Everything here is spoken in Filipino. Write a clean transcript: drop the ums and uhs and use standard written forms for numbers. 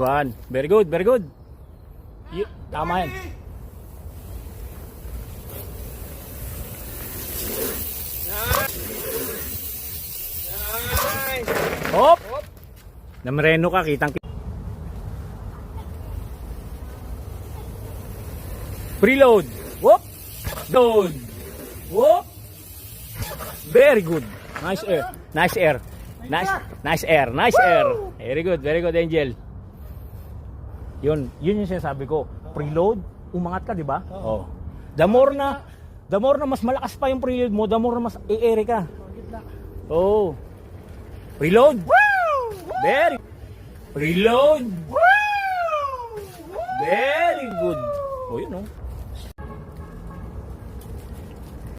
one. Very good, very good. Tama yan. Hop! Namreno ka, kitang preload. Whoop! Load. Whoop! Very good. Nice air. Nice air. Nice air. Nice air. Very good, Angel. Yun yung sinasabi ko. Preload, umangat ka, di ba? Oh. The more na mas malakas pa yung preload mo, the more na mas i-air ka. Oh. Preload. Very. Preload. Very good. Oh, yun oh.